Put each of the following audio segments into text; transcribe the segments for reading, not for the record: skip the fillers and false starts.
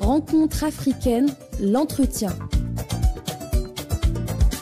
Rencontre africaine, l'entretien.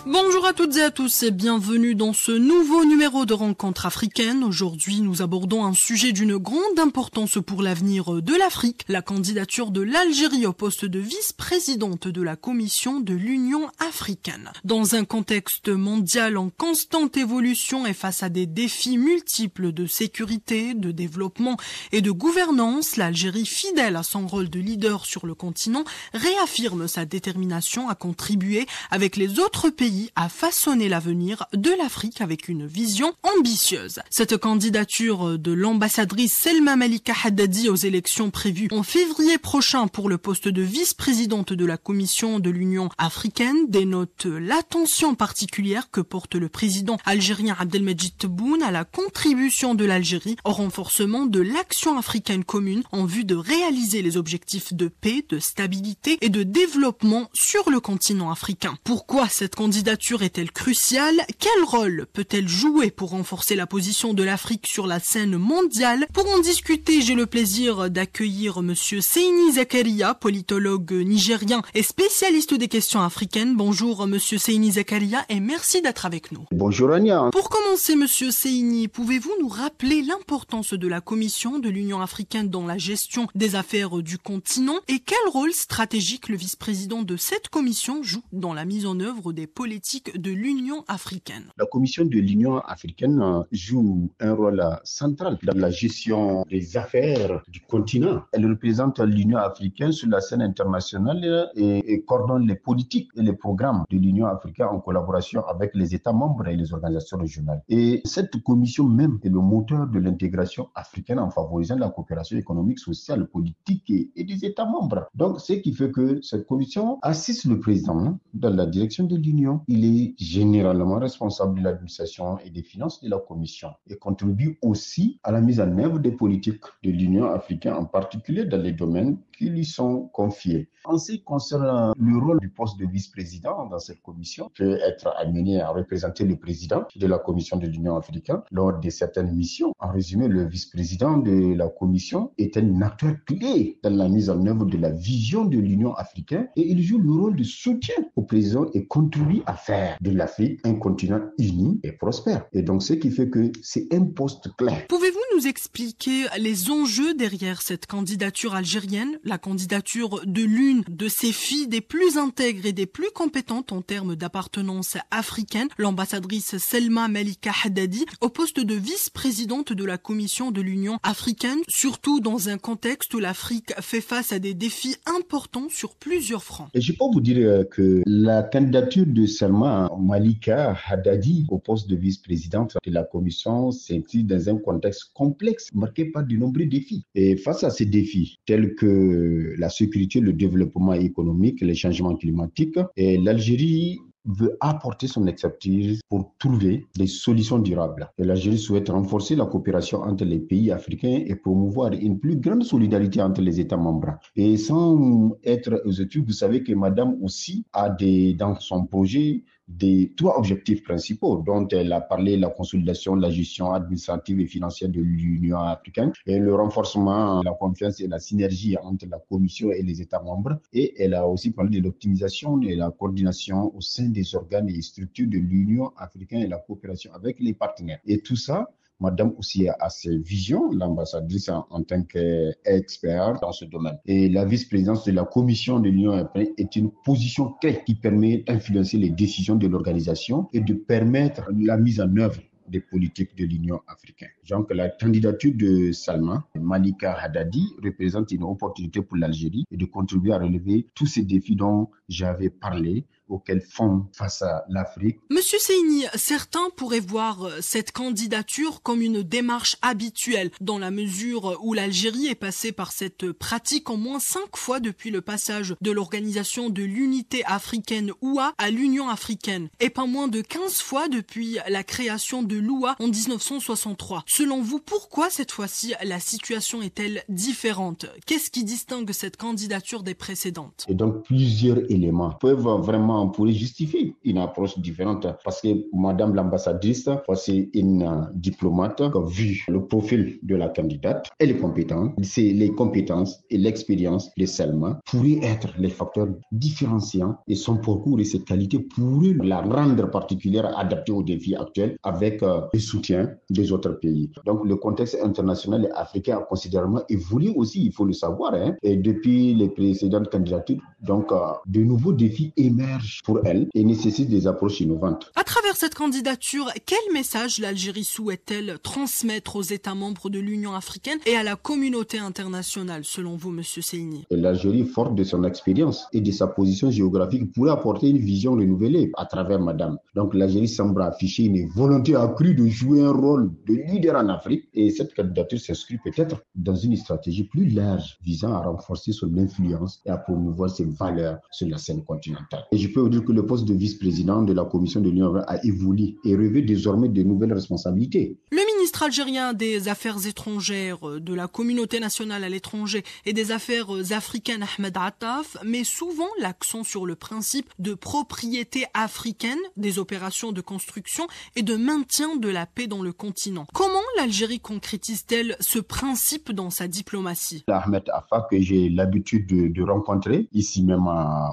Bonjour à toutes et à tous et bienvenue dans ce nouveau numéro de Rencontre africaine. Aujourd'hui, nous abordons un sujet d'une grande importance pour l'avenir de l'Afrique, la candidature de l'Algérie au poste de vice-présidente de la Commission de l'Union africaine. Dans un contexte mondial en constante évolution et face à des défis multiples de sécurité, de développement et de gouvernance, l'Algérie, fidèle à son rôle de leader sur le continent, réaffirme sa détermination à contribuer avec les autres pays à façonner l'avenir de l'Afrique avec une vision ambitieuse. Cette candidature de l'ambassadrice Selma Malika Haddadi aux élections prévues en février prochain pour le poste de vice-présidente de la Commission de l'Union africaine dénote l'attention particulière que porte le président algérien Abdelmadjid Tebboune à la contribution de l'Algérie au renforcement de l'action africaine commune en vue de réaliser les objectifs de paix, de stabilité et de développement sur le continent africain. Pourquoi cette candidature est-elle cruciale? Quel rôle peut-elle jouer pour renforcer la position de l'Afrique sur la scène mondiale? Pour en discuter, j'ai le plaisir d'accueillir Monsieur Seyni Zakaria, politologue nigérien et spécialiste des questions africaines. Bonjour Monsieur Seyni Zakaria et merci d'être avec nous. Bonjour Ania. Pour commencer Monsieur Seyni, pouvez-vous nous rappeler l'importance de la Commission de l'Union africaine dans la gestion des affaires du continent et quel rôle stratégique le vice-président de cette commission joue dans la mise en œuvre des politiques de l'Union africaine? La Commission de l'Union africaine joue un rôle central dans la gestion des affaires du continent. Elle représente l'Union africaine sur la scène internationale et coordonne les politiques et les programmes de l'Union africaine en collaboration avec les États membres et les organisations régionales. Et cette commission même est le moteur de l'intégration africaine en favorisant la coopération économique, sociale, politique et des États membres. Donc, ce qui fait que cette commission assiste le président dans la direction de l'Union. Il est généralement responsable de l'administration et des finances de la Commission et contribue aussi à la mise en œuvre des politiques de l'Union africaine, en particulier dans les domaines qui lui sont confiés. En ce qui concerne le rôle du poste de vice-président dans cette commission, peut être amené à représenter le président de la Commission de l'Union africaine lors de certaines missions. En résumé, le vice-président de la commission est un acteur clé dans la mise en œuvre de la vision de l'Union africaine et il joue le rôle de soutien au président et contribue à faire de l'Afrique un continent uni et prospère. Et donc, ce qui fait que c'est un poste clé. Pouvez-vous nous expliquer les enjeux derrière cette candidature algérienne, la candidature de l'une de ses filles des plus intègres et des plus compétentes en termes d'appartenance africaine, l'ambassadrice Selma Malika Haddadi, au poste de vice-présidente de la Commission de l'Union africaine, surtout dans un contexte où l'Afrique fait face à des défis importants sur plusieurs fronts? Et je peux vous dire que la candidature de Selma Malika Haddadi au poste de vice-présidente de la Commission s'inscrit dans un contexte complexe marqué par de nombreux défis. Et face à ces défis, tels que la sécurité, le développement économique, les changements climatiques, et l'Algérie veut apporter son expertise pour trouver des solutions durables. Et l'Algérie souhaite renforcer la coopération entre les pays africains et promouvoir une plus grande solidarité entre les États membres. Et sans être exhaustif, vous savez que Madame aussi a dans son projet des trois objectifs principaux dont elle a parlé: la consolidation, la gestion administrative et financière de l'Union africaine et le renforcement, la confiance et la synergie entre la Commission et les États membres. Et elle a aussi parlé de l'optimisation et la coordination au sein des organes et structures de l'Union africaine et la coopération avec les partenaires. Et tout ça, Madame aussi a ses visions, l'ambassadrice en tant qu'expert dans ce domaine. Et la vice-présidence de la Commission de l'Union européenne est une position clé qui permet d'influencer les décisions de l'organisation et de permettre la mise en œuvre des politiques de l'Union africaine. Donc, la candidature de Selma Malika Haddadi représente une opportunité pour l'Algérie et de contribuer à relever tous ces défis dont j'avais parlé, auxquels font face à l'Afrique. Monsieur Seyni, certains pourraient voir cette candidature comme une démarche habituelle, dans la mesure où l'Algérie est passée par cette pratique au moins 5 fois depuis le passage de l'Organisation de l'Unité africaine OUA à l'Union africaine, et pas moins de 15 fois depuis la création de l'OUA en 1963. Selon vous, pourquoi cette fois-ci la situation est-elle différente? Qu'est-ce qui distingue cette candidature des précédentes? Et donc plusieurs éléments peuvent vraiment on pourrait justifier une approche différente parce que Madame l'ambassadrice, c'est une diplomate qui a vu le profil de la candidate. Elle est compétente. C'est les compétences et l'expérience de Salma pourraient être les facteurs différenciants et son parcours et ses qualités pourraient la rendre particulière, adaptée aux défis actuels avec le soutien des autres pays. Donc le contexte international et africain a considérablement évolué aussi, il faut le savoir. Et depuis les précédentes candidatures, donc de nouveaux défis émergent pour elle et nécessitent des approches innovantes. À travers cette candidature, quel message l'Algérie souhaite-t-elle transmettre aux États membres de l'Union africaine et à la communauté internationale, selon vous, Monsieur Seyni? L'Algérie, forte de son expérience et de sa position géographique, pourrait apporter une vision renouvelée à travers Madame. Donc l'Algérie semble afficher une volonté accrue de jouer un rôle de leader en Afrique et cette candidature s'inscrit peut-être dans une stratégie plus large visant à renforcer son influence et à promouvoir ses valeurs sur la scène continentale. Et je peux vous dire que le poste de vice-président de la Commission de l'Union européenne a évolué et revêt désormais de nouvelles responsabilités. Le ministre algérien des Affaires étrangères, de la communauté nationale à l'étranger et des Affaires africaines, Ahmed Attaf, met souvent l'accent sur le principe de propriété africaine des opérations de construction et de maintien de la paix dans le continent. Comment l'Algérie concrétise-t-elle ce principe dans sa diplomatie? Ahmed Attaf, que j'ai l'habitude de rencontrer ici même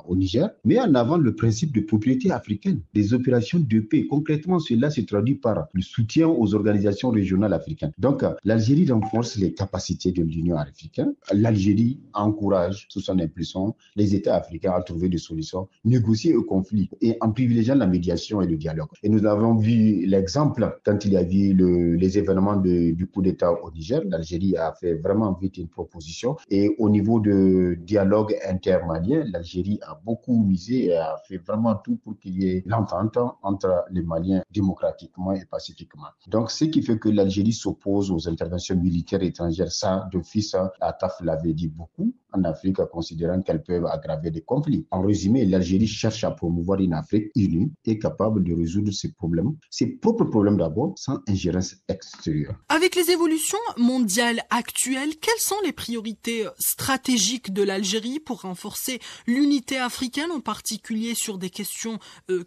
au Niger, met en avant le principe de propriété africaine des opérations de paix. Concrètement, cela se traduit par le soutien aux organisations régionales africaines. Donc, l'Algérie renforce les capacités de l'Union africaine. L'Algérie encourage, sous son impulsion, les États africains à trouver des solutions, négocier au conflit et en privilégiant la médiation et le dialogue. Et nous avons vu l'exemple quand il y a eu les événements du coup d'État au Niger. L'Algérie a fait vraiment vite une proposition et au niveau de dialogue intermalien, l'Algérie a beaucoup misé et a fait vraiment tout pour qu'il y ait l'entente entre les Maliens démocratiquement et pacifiquement. Donc, ce qui fait que l'Algérie s'oppose aux interventions militaires étrangères, ça, d'office, Attaf l'avait dit beaucoup en Afrique, considérant qu'elles peuvent aggraver des conflits. En résumé, l'Algérie cherche à promouvoir une Afrique unie et capable de résoudre ses problèmes, ses propres problèmes d'abord, sans ingérence extérieure. Avec les évolutions mondiales actuelles, quelles sont les priorités stratégiques de l'Algérie pour renforcer l'unité africaine, en particulier sur des questions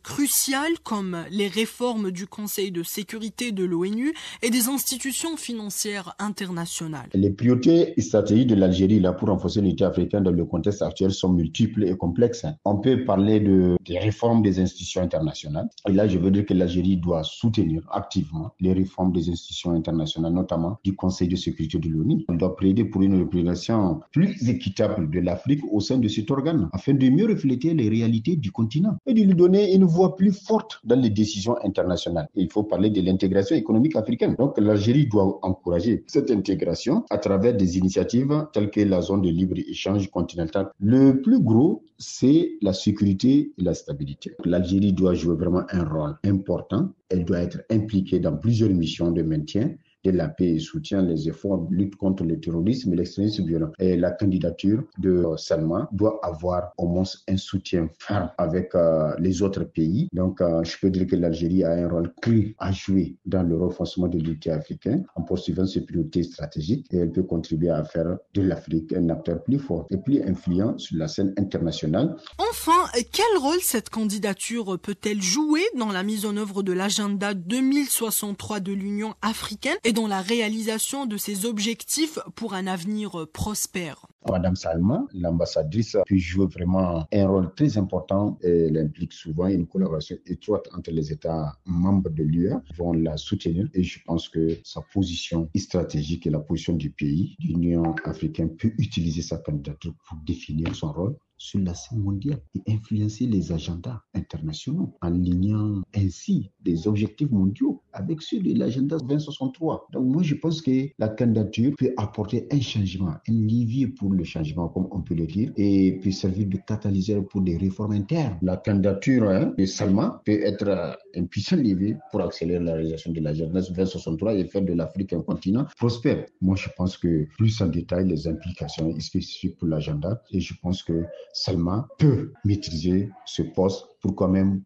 cruciales comme les réformes du Conseil de sécurité de l'ONU et des institutions financières internationales? Les priorités stratégiques de l'Algérie là pour renforcer l'unité africaine dans le contexte actuel sont multiples et complexes. On peut parler des réformes des institutions internationales. Et là, je veux dire que l'Algérie doit soutenir activement les réformes des institutions internationales, notamment du Conseil de sécurité de l'ONU. On doit plaider pour une représentation plus équitable de l'Afrique au sein de cet organe, afin de mieux refléter les réalités du continent et de lui donner une voix plus forte dans les décisions internationales. Et il faut parler de l'intégration économique africaine. Donc, l'Algérie doit encourager cette intégration à travers des initiatives telles que la zone de libre-échange continentale. Le plus gros, c'est la sécurité et la stabilité. L'Algérie doit jouer vraiment un rôle important. Elle doit être impliquée dans plusieurs missions de maintien de la paix et soutient les efforts de lutte contre le terrorisme et l'extrémisme violent. Et la candidature de Salma doit avoir au moins un soutien ferme avec les autres pays. Donc, je peux dire que l'Algérie a un rôle clé à jouer dans le renforcement de l'unité africaine en poursuivant ses priorités stratégiques et elle peut contribuer à faire de l'Afrique un acteur plus fort et plus influent sur la scène internationale. Enfin, quel rôle cette candidature peut-elle jouer dans la mise en œuvre de l'agenda 2063 de l'Union africaine et dans la réalisation de ses objectifs pour un avenir prospère? Madame Salma, l'ambassadrice, peut jouer vraiment un rôle très important et elle implique souvent une collaboration étroite entre les États membres de l'UE qui vont la soutenir et je pense que sa position stratégique et la position du pays, l'Union africaine peut utiliser sa candidature pour définir son rôle sur la scène mondiale et influencer les agendas internationaux en lignant ainsi des objectifs mondiaux avec ceux de l'agenda 2063. Donc moi je pense que la candidature peut apporter un changement, un levier pour le changement comme on peut le dire et peut servir de catalyseur pour des réformes internes. La candidature de Salma peut être un puissant levier pour accélérer la réalisation de l'agenda 2063 et faire de l'Afrique un continent prospère. Moi je pense que plus en détail les implications spécifiques pour l'agenda et je pense que Salma peut maîtriser ce poste pour quand même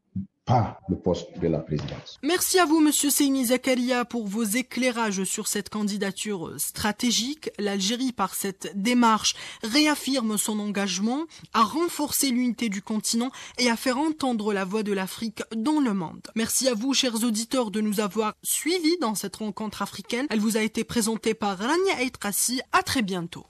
pas le poste de la présidence. Merci à vous, Monsieur Seyni Zakaria, pour vos éclairages sur cette candidature stratégique. L'Algérie, par cette démarche, réaffirme son engagement à renforcer l'unité du continent et à faire entendre la voix de l'Afrique dans le monde. Merci à vous, chers auditeurs, de nous avoir suivis dans cette rencontre africaine. Elle vous a été présentée par Rania Eitrassi. À très bientôt.